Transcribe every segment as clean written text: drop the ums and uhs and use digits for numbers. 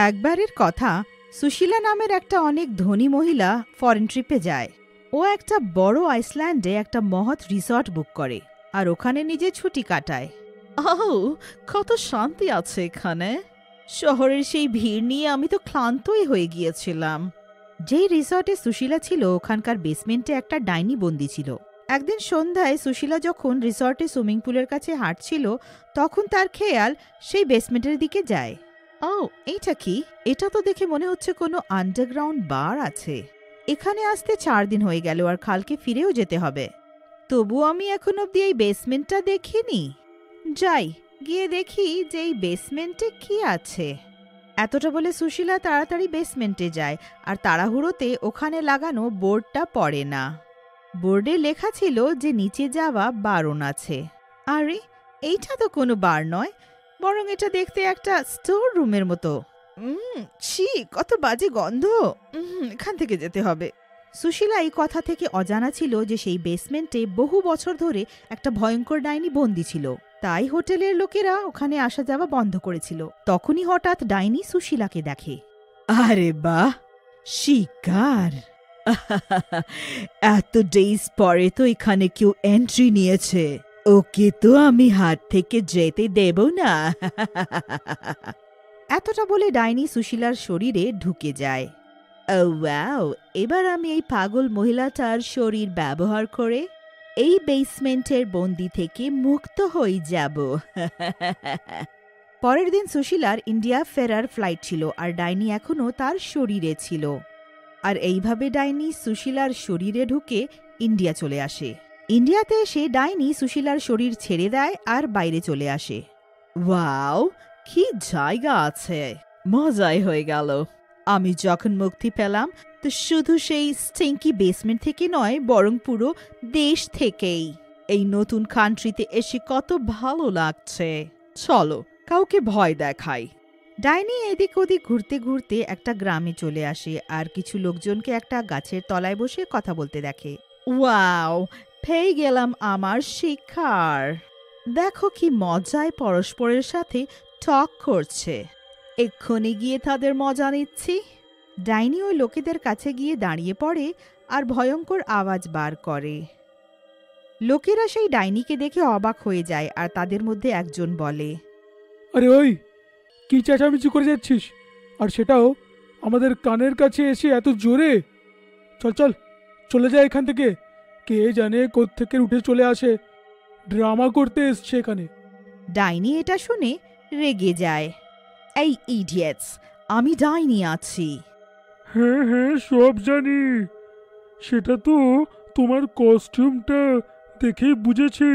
একবারের কথা, সুশীলা নামের একটা অনেক ধনী মহিলা ফরেন ট্রিপে যায়। ও একটা বড় আইসল্যান্ডে একটা মহৎ রিসর্ট বুক করে আর ওখানে নিজে ছুটি কাটায়। কত শান্তি আছে এখানে। শহরের সেই ভিড় নিয়ে আমি তো ক্লান্তই হয়ে গিয়েছিলাম। যেই রিসর্টে সুশীলা ছিল ওখানকার বেসমেন্টে একটা ডাইনি বন্দি ছিল। একদিন সন্ধ্যায় সুশীলা যখন রিসর্টে সুইমিং পুলের কাছে হাঁটছিল তখন তার খেয়াল সেই বেসমেন্টের দিকে যায়। এইটা কি? এটা তো দেখে মনে হচ্ছে কোনো আন্ডারগ্রাউন্ড বার আছে। এখানে আসতে 4 দিন হয়ে গেল আর কালকে ফিরেও যেতে হবে। তবু আমি এখন অব্দি এই বেসমেন্টটা দেখিনি। যাই গিয়ে দেখি যে এই বেসমেন্টে কি আছে। এতটা বলে সুশীলা তাড়াতাড়ি বেসমেন্টে যায় আর তাড়াহুড়োতে ওখানে লাগানো বোর্ডটা পড়ে না। বোর্ডে লেখা ছিল যে নিচে যাওয়া বারণ আছে। আরে এইটা তো কোনো বার নয়, বরং এটা দেখতে একটা স্টোর রুমের মতো। ছি, কত বাজে গন্ধ। এখান থেকে যেতে হবে। সুশীলা এই কথা থেকে অজানা ছিল যে সেই বেসমেন্টে বহু বছর ধরে একটা ভয়ঙ্কর ডাইনি বন্দী ছিল। তাই হোটেলের লোকেরা ওখানে আসা যাওয়া বন্ধ করেছিল। তখনই হঠাৎ ডাইনি সুশীলাকে দেখে। আরে বাহ, শিকার! এত ডেজ পরে তো এখানে কেউ এন্ট্রি নিয়েছে। ওকে তো আমি হাত থেকে যেতে দেব না। এতটা বলে ডাইনি সুশীলার শরীরে ঢুকে যায়। ওয়াও, এবার আমি এই পাগল মহিলাটার শরীর ব্যবহার করে এই বেসমেন্টের বন্দি থেকে মুক্ত হয়ে যাব। পরের দিন সুশীলার ইন্ডিয়া ফেরার ফ্লাইট ছিল আর ডাইনি এখনো তার শরীরে ছিল। আর এইভাবে ডাইনি সুশীলার শরীরে ঢুকে ইন্ডিয়া চলে আসে। ইন্ডিয়াতে এসে ডাইনি সুশীলার শরীর ছেড়ে দেয় আর বাইরে চলে আসে। ওয়াও, কি জায়গা আছে! মজাই হয়ে গেল। আমি যখন মুক্তি পেলাম তো শুধু সেই স্টিঙ্কি বেসমেন্ট থেকে নয়, বরং পুরো দেশ থেকেই। এই নতুন কান্ট্রিতে এসে কত ভালো লাগছে। চলো কাউকে ভয় দেখাই। ডাইনি এদিক ওদিক ঘুরতে ঘুরতে একটা গ্রামে চলে আসে আর কিছু লোকজনকে একটা গাছের তলায় বসে কথা বলতে দেখে। ওয়াও, পেয়ে গেলাম আমার শিকার। দেখো কি মজায় পরস্পরের সাথে টক করছে। এক্ষুনি গিয়ে তাদের মজা নিচ্ছি। ডাইনি ওই লোকেদের কাছে গিয়ে দাঁড়িয়ে পড়ে আর ভয়ঙ্কর আওয়াজ বার করে। লোকেরা সেই ডাইনিকে দেখে অবাক হয়ে যায় আর তাদের মধ্যে একজন বলে, আরে ওই, কি চেঁচামেচি করে যাচ্ছিস? আর সেটাও আমাদের কানের কাছে এসে এত জোরে! চল চল, চলে যায় এখান থেকে। কে জানে কোত্থেকে উঠে চলে আসে, ড্রামা করতে এসছে এখানে। ডাইনি এটা শুনে রেগে যায়। এই ইডিয়েটস, আমি ডাইনি আছি। হ্যাঁ হ্যাঁ, সব জানি। সেটা তো তোমার কস্টিউমটা দেখেই বুঝেছি।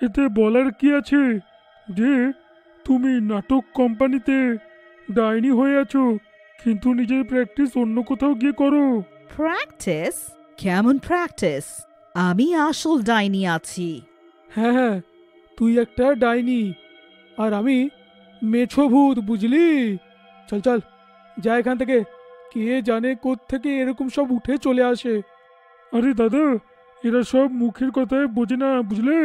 এতে বলার কি আছে যে তুমি নাটক কোম্পানিতে ডাইনি হয়ে আছো, কিন্তু নিজের প্র্যাকটিস অন্য কোথাও গিয়ে করো। প্র্যাকটিস? কেমন প্র্যাকটিস? আমি আসল ডাইনি আছি। হ্যাঁ হ্যাঁ, তুই একটা ডাইনি আর আমি মেছো ভূত, বুঝলি? চল চল, যা এখান থেকে। কে জানে কোত্থেকে এরকম সব উঠে চলে আসে। আরে দাদা, এরা সব মুখের কথায় বোঝে না, বুঝলে?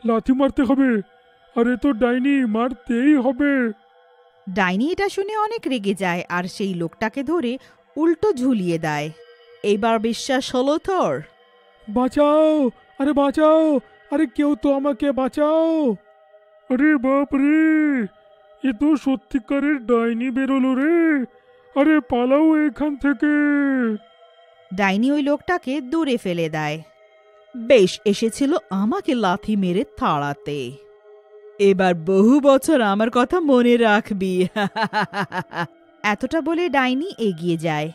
লাথি মারতে হবে, আর এ তো ডাইনি, মারতেই হবে। ডাইনি এটা শুনে অনেক রেগে যায় আর সেই লোকটাকে ধরে উল্টো ঝুলিয়ে দেয়। এইবার বিশ্বাস হলো তোর? বাঁচাও, আরে বাঁচাও, আরে কেউ তো আমাকে বাঁচাও। আরে বাপ রে, এ তো সত্যিকারের ডাইনি বেরোলো রে। আরে পালাও এখান থেকে। ডাইনি ওই লোকটাকে দূরে ফেলে দেয়। বেশ, এসেছিল আমাকে লাথি মেরে তাড়াতে। এবার বহু বছর আমার কথা মনে রাখবি। এতটা বলে ডাইনি এগিয়ে যায়।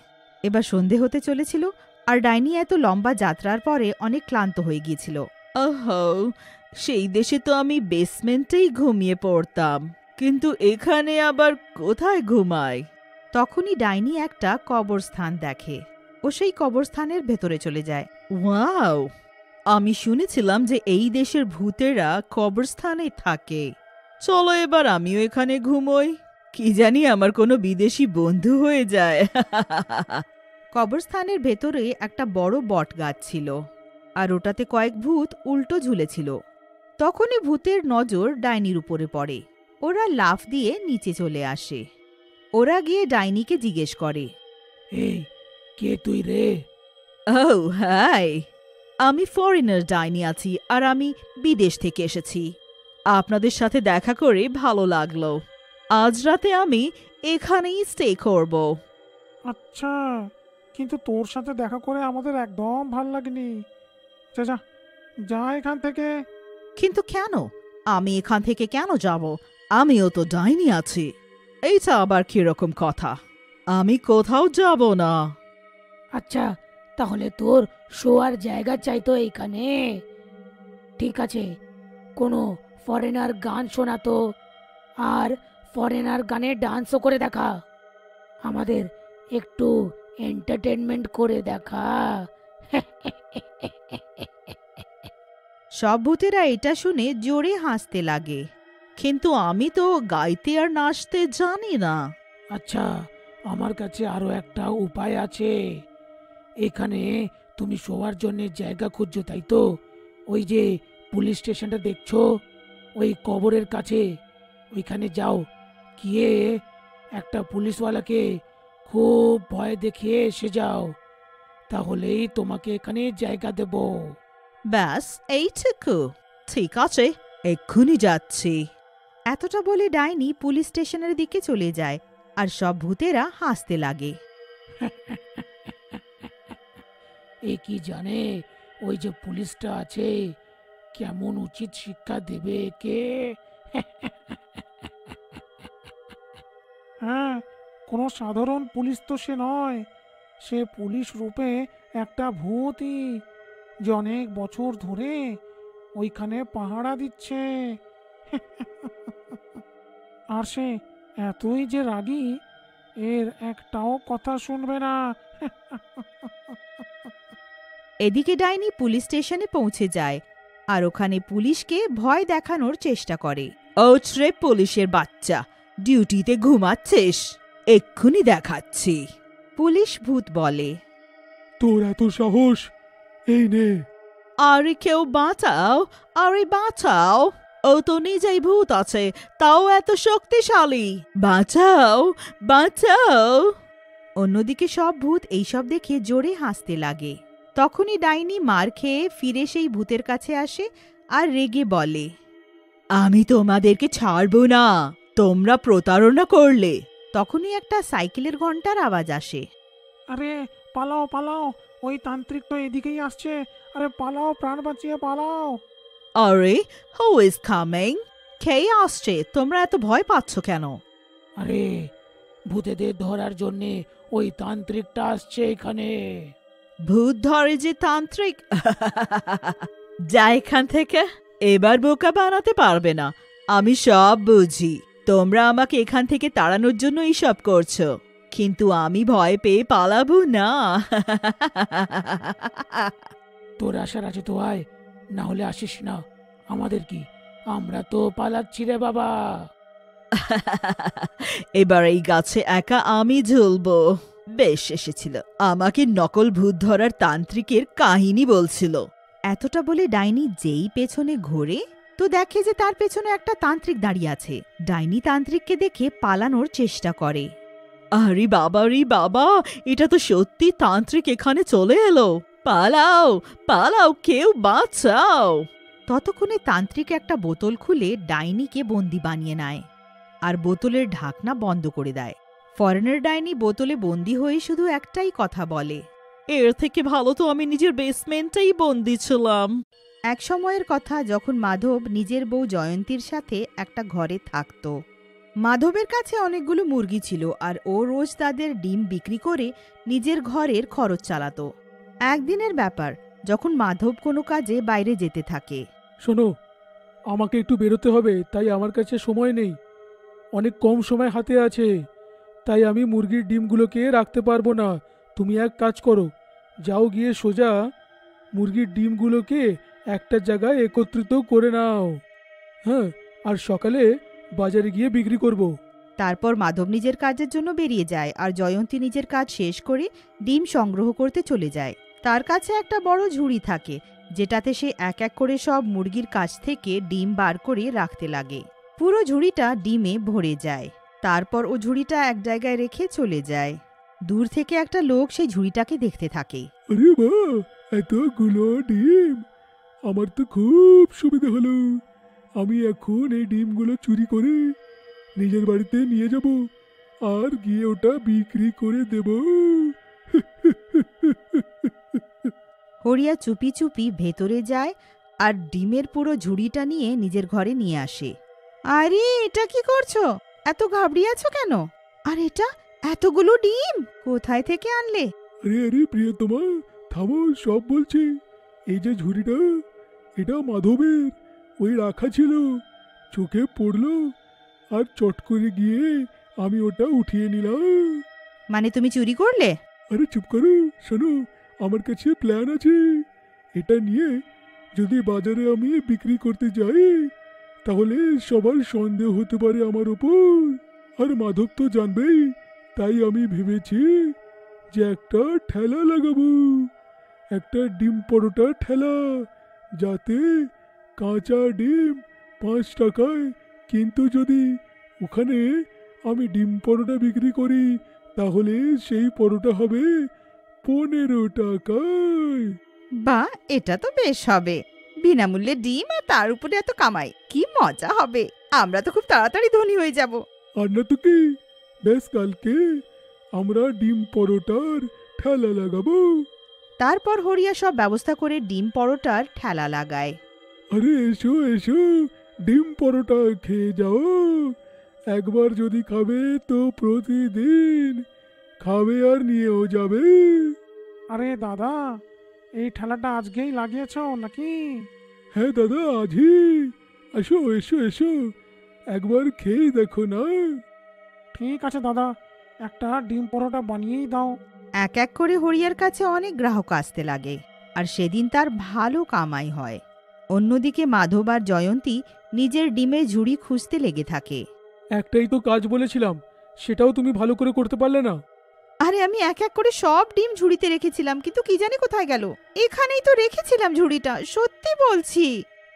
এবার সন্ধে হতে চলেছিল আর ডাইনি এত লম্বা যাত্রার পরে অনেক ক্লান্ত হয়ে গিয়েছিল। ওহো, সেই দেশে তো আমি বেসমেন্টেই ঘুমিয়ে পড়তাম, কিন্তু এখানে আবার কোথায় ঘুমাই? তখনই ডাইনি একটা কবরস্থান দেখে। ও সেই কবরস্থানের ভেতরে চলে যায়। ওয়াও, আমি শুনেছিলাম যে এই দেশের ভূতেরা কবরস্থানে থাকে। চলো এবার আমিও এখানে ঘুমোই, কি জানি আমার কোনো বিদেশি বন্ধু হয়ে যায়। কবরস্থানের ভেতরে একটা বড় বট গাছ ছিল আর ওটাতে কয়েক ভূত উল্টো ঝুলেছিল। তখনই ভূতের নজর ডাইনির উপরে পড়ে। ওরা লাফ দিয়ে নিচে চলে আসে। ওরা গিয়ে ডাইনিকে জিজ্ঞেস করে, এই কে তুই রে? ও হাই, আমি ফরেনার ডাইনি আছি আর আমি বিদেশ থেকে এসেছি। আপনাদের সাথে দেখা করে ভালো লাগলো। আজ রাতে আমি এখানেই স্টে করব। আচ্ছা, কিন্তু তোর সাথে দেখা করে আমাদের একদম ভাল লাগেনি। যা যা যা এখান থেকে। কিন্তু কেন? আমি এখান থেকে কেন যাব? আমিও তো ডাইনি আছি। এইটা আবার কিরকম কথা? আমি কোথাও যাব না। আচ্ছা, তাহলে তোর শোয়ার জায়গা চাইতো এইখানে? ঠিক আছে, কোনো ফরেনার গান শোনাতো আর ফরেনার গানে ডান্সও করে দেখা। আমাদের একটু এন্টারটেনমেন্ট করে দেখা। সব ভূতেরা এটা শুনে জোরে হাসতে লাগে। কিন্তু আমি তো গাইতে আর নাচতে জানি না। আচ্ছা, আমার কাছে আরো একটা উপায় আছে। এখানে তুমি শোয়ার জন্য জায়গা খুঁজছো, তাই তো? ওই যে পুলিশ স্টেশনটা দেখছো, ওই কবরের কাছে, ওইখানে যাও, গিয়ে একটা পুলিশওয়ালাকে খুব ভয় দেখিয়ে এসে যাও, তাহলেই তোমাকে এখানে জায়গা দেব। ব্যাস এইটুকু? ঠিক আছে, এক্ষুনি যাচ্ছি। এতটা বলে ডাইনি পুলিশ স্টেশনের দিকে চলে যায় আর সব ভূতেরা হাসতে লাগে। এ কি জানে ওই যে পুলিশটা আছে, কেমন উচিত শিক্ষা দেবে একে। হ্যাঁ, কোনো সাধারণ পুলিশ তো সে নয়, সে পুলিশ রূপে একটা ভূতই, যে অনেক বছর ধরে ওইখানে পাহারা দিচ্ছে। আর সে এতই যে রাগী, এর একটাও কথা শুনবে না। এদিকে ডাইনি পুলিশ স্টেশনে পৌঁছে যায় আর ওখানে পুলিশকে ভয় দেখানোর চেষ্টা করে। ওঠরে পুলিশের বাচ্চা, ডিউটিতে ঘুমাচ্ছিস? এক্ষুনি দেখাচ্ছি। পুলিশ ভূত বলে, তোর এত সাহস? এই নে। আরে কেউ বাঁচাও, আরে বাঁচাও, ও তো নিজেই ভূত আছে, তাও এত শক্তিশালী, বাঁচাও বাঁচাও। অন্যদিকে সব ভূত এইসব দেখে জোরে হাসতে লাগে। তখনই ডাইনি মার খেয়ে ফিরে সেই ভূতের কাছে আসে আর রেগে বলে, আমি তোমাদেরকে ছাড়ব না, তোমরা প্রতারণা করলে। তখনই একটা সাইকেলের ঘন্টার আওয়াজ আসে। আরে পালাও পালাও, ওই তান্ত্রিক তো এদিকেই আসছে। আরে পালাও, প্রাণ বাঁচিয়ে পালাও। আরে হু ইজ কামিং? কে আসছে? তোমরা এত ভয় পাচ্ছ কেন? আরে ভূতেদের ধরার জন্যে ওই তান্ত্রিকটা আসছে এখানে। ভূত ধরে যে তান্ত্রিক? যা এখান থেকে, এবার বোকা বানাতে পারবে না। আমি সব বুঝি, তোমরা আমাকে এখান থেকে তাড়ানোর জন্য এইসব করছো, কিন্তু আমি ভয় পেয়ে পালাবো না। তোর আসার আছে তো আয়, না হলে আসিস না। আমাদের কি, আমরা তো পালাচ্ছি রে বাবা। এবার এই গাছে একা আমি ঝুলবো। বেশ এসেছিল, আমাকে নকল ভূত ধরার তান্ত্রিকের কাহিনী বলছিল। এতটা বলে ডাইনি যেই পেছনে ঘোরে তো দেখে যে তার পেছনে একটা তান্ত্রিক দাঁড়িয়ে আছে। ডাইনি তান্ত্রিককে দেখে পালানোর চেষ্টা করে। আরে বাবা রে বাবা, এটা তো সত্যি তান্ত্রিক এখানে চলে এলো। পালাও পালাও, কেউ বাঁচাও। ততক্ষণে তান্ত্রিক একটা বোতল খুলে ডাইনিকে বন্দি বানিয়ে নেয় আর বোতলের ঢাকনা বন্ধ করে দেয়। ফরেনার ডাইনি বোতলে বন্দি হয়ে শুধু একটাই কথা বলে, এর থেকে ভালো তো আমি নিজের বেসমেন্টেই বন্দি ছিলাম। এক সময়ের কথা, যখন মাধব নিজের বউ জয়ন্তীর সাথে একটা ঘরে থাকত। মাধবের কাছে অনেকগুলো মুরগি ছিল আর ও রোজ তাদের ডিম বিক্রি করে নিজের ঘরের খরচ চালাতো। একদিনের ব্যাপার, যখন মাধব কোনো কাজে বাইরে যেতে থাকে। শোনো, আমাকে একটু বেরোতে হবে, তাই আমার কাছে সময় নেই, অনেক কম সময় হাতে আছে, তাই আমি মুরগির ডিমগুলোকে রাখতে পারবো না। তুমি এক কাজ করো, যাও গিয়ে সোজা মুরগির ডিমগুলোকে একটা জায়গায় একত্রিত করে নাও। হ্যাঁ, আর সকালে বাজারে গিয়ে বিক্রি করব। তারপর মাধব নিজের কাজের জন্য বেরিয়ে যায় আর জয়ন্তী নিজের কাজ শেষ করে ডিম সংগ্রহ করতে চলে যায়। তার কাছে একটা বড় ঝুড়ি থাকে, যেটাতে সে এক এক করে সব মুরগির কাছ থেকে ডিম বার করে রাখতে লাগে। পুরো ঝুড়িটা ডিমে ভরে যায়। তারপর ও ঝুড়িটা এক জায়গায় রেখে চলে যায়। দূর থেকে একটা লোক সেই ঝুড়িটাকে দেখতে থাকে। আরে বাহ, এতগুলো ডিম! আমার তো খুব সুবিধা হলো। আমি এখন এই ডিমগুলো চুরি করে নিজের বাড়িতে নিয়ে যাব আর গিয়ে ওটা বিক্রি করে দেব। হরিয়া চুপি চুপি ভেতরে যায় আর ডিমের পুরো ঝুড়িটা নিয়ে নিজের ঘরে নিয়ে আসে। আরে এটা কি করছো? এত ঘাবড়িয়ে আছো কেন? আর এটা এতগুলো ডিম কোথায় থেকে আনলে? আরে আরে প্রিয়তমা, থামো, সব বলছি। এই যে ঝুড়িটা, এটা মাধবের। ওই রাখা ছিল, চোখে পড়লো আর চট করে গিয়ে আমি ওটা উঠিয়ে নিলাম। মানে তুমি চুরি করলে? আরে চুপ করো, শোনো, আমার কাছে প্ল্যান আছে। এটা নিয়ে যদি বাজারে আমি বিক্রি করতে যাই তাহলে সবার সন্দেহ হতে পারে আমার ওপর, আর মাধব তো জানবেই। তাই আমি ভেবেছি যে একটা ঠেলা লাগাবো, একটা ডিম পরোটা ঠেলা, যাতে কাঁচা ডিম 5 টাকায়, কিন্তু যদি ওখানে আমি ডিম পরোটা বিক্রি করি তাহলে সেই পরোটা হবে 15 টাকায়। বা, এটা তো বেশ হবে। বিনামূল্যে ডিম আর তার উপরে এত কামাই, কি মজা হবে! আমরা তো খুব তাড়াতাড়ি ধনী হয়ে যাব। আর না তো কি, বেশ কালকে আমরা ডিম পরোটার ঠেলা লাগাবো। তারপর হরিয়া সব ব্যবস্থা করে ডিম পরোটার ঠেলা লাগায়। আরে এসো এসো, ডিম পরোটা খেয়ে যাও। একবার যদি খাবে তো প্রতিদিন খাবে আর নিয়েও যাবে। আরে দাদা, এই ঠেলাটা আজকেই লাগিয়েছো নাকি? হ্যাঁ দাদা, আজই। আসো এসো এসো, একবার খেয়ে দেখো না। ঠিক আছে দাদা, একটা ডিম পরোটা বানিয়েই দাও। এক এক করে হরিয়ার কাছে অনেক গ্রাহক আসতে লাগে আর সেদিন তার ভালো কামাই হয়। অন্যদিকে মাধব আর জয়ন্তী নিজের ডিমের ঝুড়ি খুঁজতে লেগে থাকে। একটাই তো কাজ বলেছিলাম, সেটাও তুমি ভালো করে করতে পারলে না। আরে আমি এক এক করে সব ডিম ঝুড়িতে রেখেছিলাম, কিন্তু কি জানি কোথায় গেল। এখানেই তো রেখেছিলাম ঝুড়িটা, সত্যি বলছি।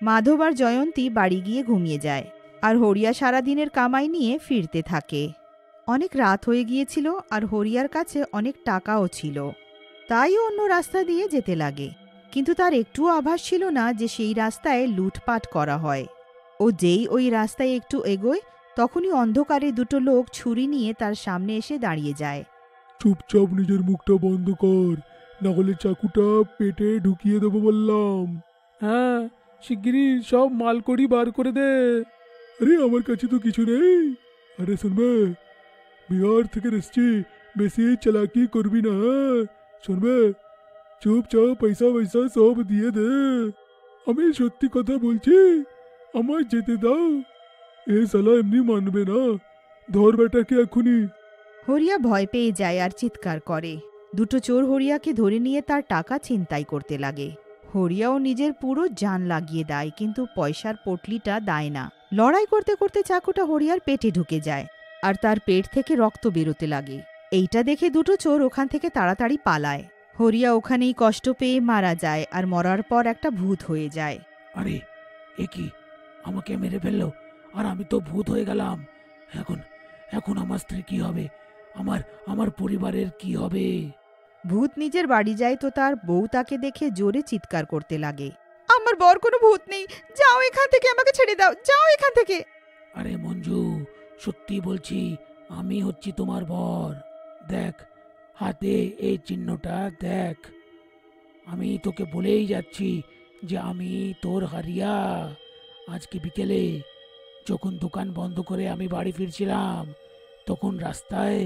মাধব আর জয়ন্তী বাড়ি গিয়ে ঘুমিয়ে যায় আর হরিয়া সারা দিনের কামাই নিয়ে ফিরতে থাকে। অনেক রাত হয়ে গিয়েছিল আর হরিয়ার কাছে অনেক টাকাও ছিল, তাই অন্য রাস্তা দিয়ে যেতে লাগে। কিন্তু তার একটুও আভাস ছিল না যে সেই রাস্তায় লুটপাট করা হয়। ও যেই ওই রাস্তায় একটু এগোয় তখনই অন্ধকারে দুটো লোক ছুরি নিয়ে তার সামনে এসে দাঁড়িয়ে যায়। চুপচাপ নিজের মুখটা বন্ধ কর, না হলে চাকুটা পেটে ঢুকিয়ে দেবো বললাম। হ্যাঁ, শিগগিরই সব মালকড়ি বার করে দে। আরে আমার কাছে তো কিছু নেই। আরে শুনবে, বিহার থেকে এসছি, বেশি চালাকি করবি না। শুনবে, চুপচাপ পয়সা পয়সা সব দিয়ে দে। আমি সত্যি কথা বলছি, আমায় যেতে দাও। এ শালা এমনি মানবে না, ধর বেটাকে এখনই। হরিয়া ভয় পেয়ে যায় আর চিৎকার করে। দুটো চোর হরিয়াকে ধরে নিয়ে তার টাকা ছিনতাই করতে লাগে। হরিয়াও নিজের পুরো জান লাগিয়ে দেয়, কিন্তু পয়সার পটলিটা দেয় না। লড়াই করতে করতে চাকুটা হরিয়ার পেটে ঢুকে যায় আর তার পেট থেকে রক্ত বেরোতে লাগে। এইটা দেখে দুটো চোর ওখান থেকে তাড়াতাড়ি পালায়। হরিয়া ওখানেই কষ্ট পেয়ে মারা যায় আর মরার পর একটা ভূত হয়ে যায়। আরে এ কি, আমাকে মেরে ফেললো আর আমি তো ভূত হয়ে গেলাম। এখন এখন আমার স্ত্রী কি হবে? আমার আমার পরিবারের কি হবে? ভূত নিজের বাড়ি যায় তো তার বউ তাকে দেখে জোরে চিৎকার করতে লাগে। আমার বর কোনো ভূত নেই, যাও এখান থেকে, আমাকে ছেড়ে দাও, যাও এখান থেকে। আরে মঞ্জু, সত্যি বলছি, আমি হচ্ছি তোমার বর। দেখ, হাতে এই চিহ্নটা দেখ। আমি তোকে বলেই যাচ্ছি যে আমি তোর হারিয়া। আজকে বিকেলে যখন দোকান বন্ধ করে আমি বাড়ি ফিরছিলাম, তখন রাস্তায়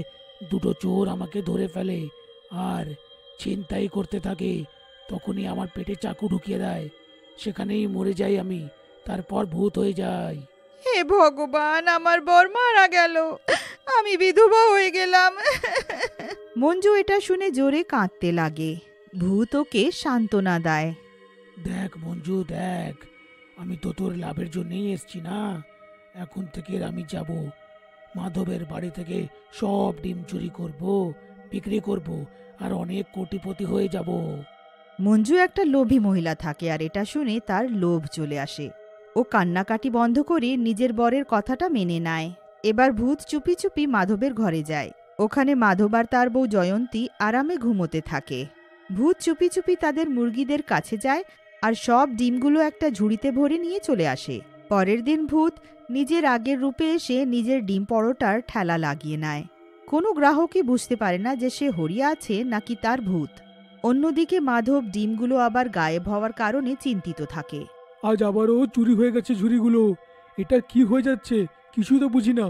দুটো চোর আমাকে ধরে ফেলে আর ছিনতাই করতে থাকে। তখনই আমার পেটে চাকু ঢুকিয়ে দেয়, সেখানেই মরে যাই আমি, তারপর ভূত হয়ে যাই। হে ভগবান, আমার বর মারা গেল, আমি বিধবা হয়ে গেলাম। মঞ্জু এটা শুনে জোরে কাঁদতে লাগে। ভূত ওকে সান্ত্বনা দেয়। দেখ মঞ্জু, দেখ, আমি তো তোর লাভের জন্যই এসছি না। এখন থেকে আমি যাব মাধবের বাড়ি থেকে সব ডিম চুরি করব, বিক্রি করব আর অনেক কোটিপতি হয়ে যাব। মঞ্জু একটা লোভী মহিলা থাকে আর এটা শুনে তার লোভ চলে আসে। ও কান্নাকাটি বন্ধ করে নিজের বরের কথাটা মেনে নেয়। এবার ভূত চুপি চুপি মাধবের ঘরে যায়। ওখানে মাধব আর তার বউ জয়ন্তী আরামে ঘুমোতে থাকে। ভূত চুপি চুপি তাদের মুরগিদের কাছে যায় আর সব ডিমগুলো একটা ঝুড়িতে ভরে নিয়ে চলে আসে। পরের দিন ভূত নিজের আগের রূপে এসে নিজের ডিম পরোটার ঠেলা লাগিয়ে নেয়। কোনো গ্রাহকই বুঝতে পারে না যে সে হরিয়া আছে নাকি তার ভূত। অন্যদিকে মাধব ডিমগুলো আবার গায়েব হওয়ার কারণে চিন্তিত থাকে। আজ আবারও চুরি হয়ে গেছে ঝুড়িগুলো। এটা কি হয়ে যাচ্ছে কিছুই তো বুঝি না।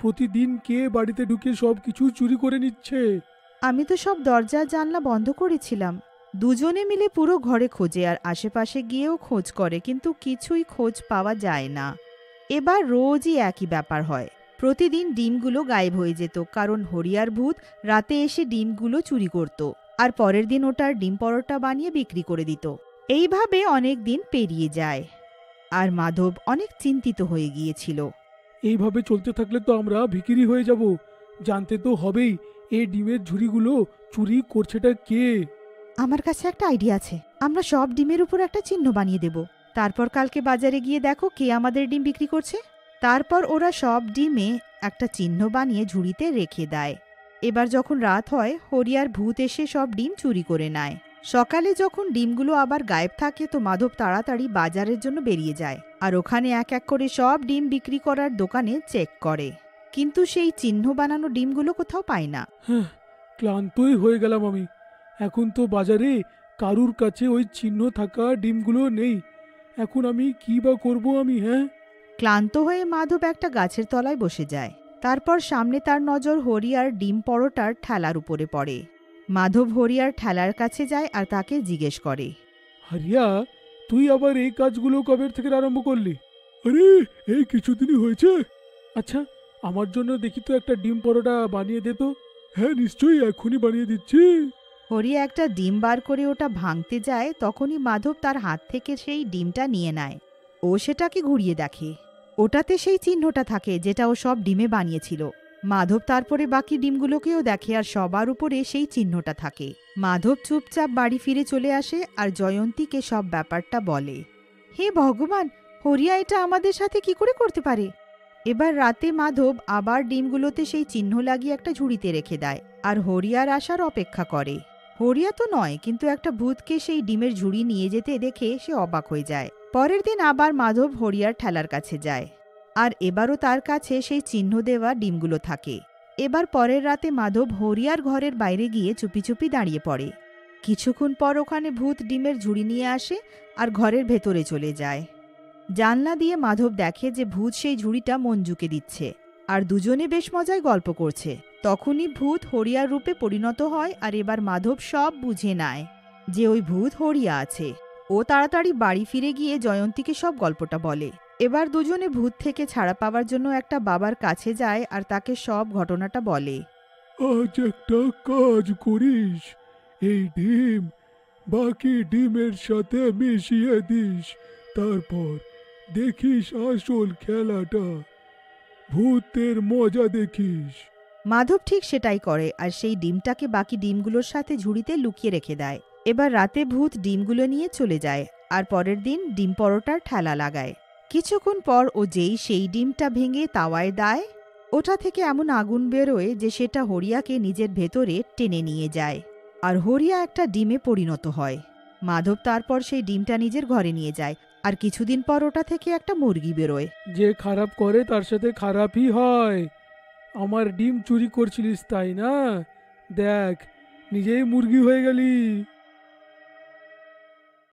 প্রতিদিন কে বাড়িতে ঢুকে সব কিছু চুরি করে নিচ্ছে? আমি তো সব দরজা জানলা বন্ধ করেছিলাম। দুজনে মিলে পুরো ঘরে খোঁজে আর আশেপাশে গিয়েও খোঁজ করে, কিন্তু কিছুই খোঁজ পাওয়া যায় না। এবার রোজই একই ব্যাপার হয়। প্রতিদিন ডিমগুলো গায়েব হয়ে যেত, কারণ হরিয়ার ভূত রাতে এসে ডিমগুলো চুরি করত আর পরের দিন ওটার ডিম পরোটা বানিয়ে বিক্রি করে দিত। এইভাবে অনেক দিন পেরিয়ে যায় আর মাধব অনেক চিন্তিত হয়ে গিয়েছিল। এইভাবে চলতে থাকলে তো আমরা ভিখিরি হয়ে যাব। জানতে তো হবেই এই ডিমের ঝুড়িগুলো চুরি করছেটা কে। আমার কাছে একটা আইডিয়া আছে। আমরা সব ডিমের উপর একটা চিহ্ন বানিয়ে দেব। তারপর কালকে বাজারে গিয়ে দেখো কে আমাদের ডিম বিক্রি করছে। তারপর ওরা সব ডিমে একটা চিহ্ন বানিয়ে ঝুড়িতে রেখে দেয়। এবার যখন রাত হয়, হরিয়ার ভূত এসে সব ডিম চুরি করে নেয়। সকালে যখন ডিমগুলো আবার গায়েব থাকে তো মাধব তাড়াতাড়ি বাজারের জন্য বেরিয়ে যায় আর ওখানে এক এক করে সব ডিম বিক্রি করার দোকানে চেক করে, কিন্তু সেই চিহ্ন বানানো ডিমগুলো কোথাও পায় না। হ্যাঁ, ক্লান্তই হয়ে গেলাম আমি। এখন তো বাজারে কারুর কাছে ওই চিহ্ন থাকা ডিমগুলো নেই। এখন আমি কি বা করবো আমি? হ্যাঁ, ক্লান্ত হয়ে মাধব একটা গাছের তলায় বসে যায়। তারপর সামনে তার নজর হরিয়ার ডিম পরোটার ঠেলার উপরে পড়ে। মাধব হরিয়ার ঠেলার কাছে যায় আর তাকে জিজ্ঞেস করে, হারিয়া, তুই আবার এই কাজগুলো কবে থেকে আরম্ভ করলি? আরে, এই কিছুদিনই হয়েছে। আচ্ছা, আমার জন্য দেখি তো একটা ডিম পরোটা বানিয়ে দে তো। হ্যাঁ, নিশ্চয়ই, এখনই বানিয়ে দিচ্ছি। হরিয়া একটা ডিম বার করে ওটা ভাঙতে যায়, তখনই মাধব তার হাত থেকে সেই ডিমটা নিয়ে নেয়। ও সেটাকে ঘুরিয়ে দেখে। ওটাতে সেই চিহ্নটা থাকে যেটা ও সব ডিমে বানিয়েছিল। মাধব তারপরে বাকি ডিমগুলোকেও দেখে আর সবার উপরে সেই চিহ্নটা থাকে। মাধব চুপচাপ বাড়ি ফিরে চলে আসে আর জয়ন্তীকে সব ব্যাপারটা বলে। হে ভগবান, হরিয়া এটা আমাদের সাথে কি করে করতে পারে? এবার রাতে মাধব আবার ডিমগুলোতে সেই চিহ্ন লাগিয়ে একটা ঝুড়িতে রেখে দেয় আর হরিয়ার আসার অপেক্ষা করে। হরিয়া তো নয়, কিন্তু একটা ভূতকে সেই ডিমের ঝুড়ি নিয়ে যেতে দেখে সে অবাক হয়ে যায়। পরের দিন আবার মাধব হরিয়ার ঠেলার কাছে যায় আর এবারও তার কাছে সেই চিহ্ন দেওয়া ডিমগুলো থাকে। এবার পরের রাতে মাধব হরিয়ার ঘরের বাইরে গিয়ে চুপি চুপি দাঁড়িয়ে পড়ে। কিছুক্ষণ পর ওখানে ভূত ডিমের ঝুড়ি নিয়ে আসে আর ঘরের ভেতরে চলে যায়। জানলা দিয়ে মাধব দেখে যে ভূত সেই ঝুড়িটা মঞ্জুকে দিচ্ছে আর দুজনে বেশ মজায় গল্প করছে। তখনই ভূত হরিয়ার রূপে পরিণত হয় আর এবার মাধব সব বুঝে নেয় যে ওই ভূত হরিয়া আছে। ও তাড়াতাড়ি বাড়ি ফিরে গিয়ে জয়ন্তীকে সব গল্পটা বলে। এবার দুজনে ভূত থেকে ছাড়া পাওয়ার জন্য একটা বাবার কাছে যায় আর তাকে সব ঘটনাটা বলে। আজ একটা কাজ করিস, এই ডিম বাকি ডিমের সাথে মিশিয়ে দিস। তারপর দেখিস আসল খেলাটা, ভূতের মজা দেখিস। মাধব ঠিক সেটাই করে আর সেই ডিমটাকে বাকি ডিমগুলোর সাথে ঝুড়িতে লুকিয়ে রেখে দেয়। এবার রাতে ভূত ডিমগুলো নিয়ে চলে যায় আর পরের দিন ডিম পরোটার ঠেলা লাগায়। কিছুক্ষণ পর ও যেই সেই ডিমটা ভেঙে তাওয়ায় দেয়, ওটা থেকে এমন আগুন বেরোয় যে সেটা হরিয়াকে নিজের ভেতরে টেনে নিয়ে যায় আর হরিয়া একটা ডিমে পরিণত হয়। মাধব তারপর সেই ডিমটা নিজের ঘরে নিয়ে যায় আর কিছুদিন পর ওটা থেকে একটা মুরগি বেরোয়। যে খারাপ করে তার সাথে খারাপই হয়। আমার ডিম চুরি করছিলিস তাই না? দেখ, নিজেই মুরগি হয়ে গেলি।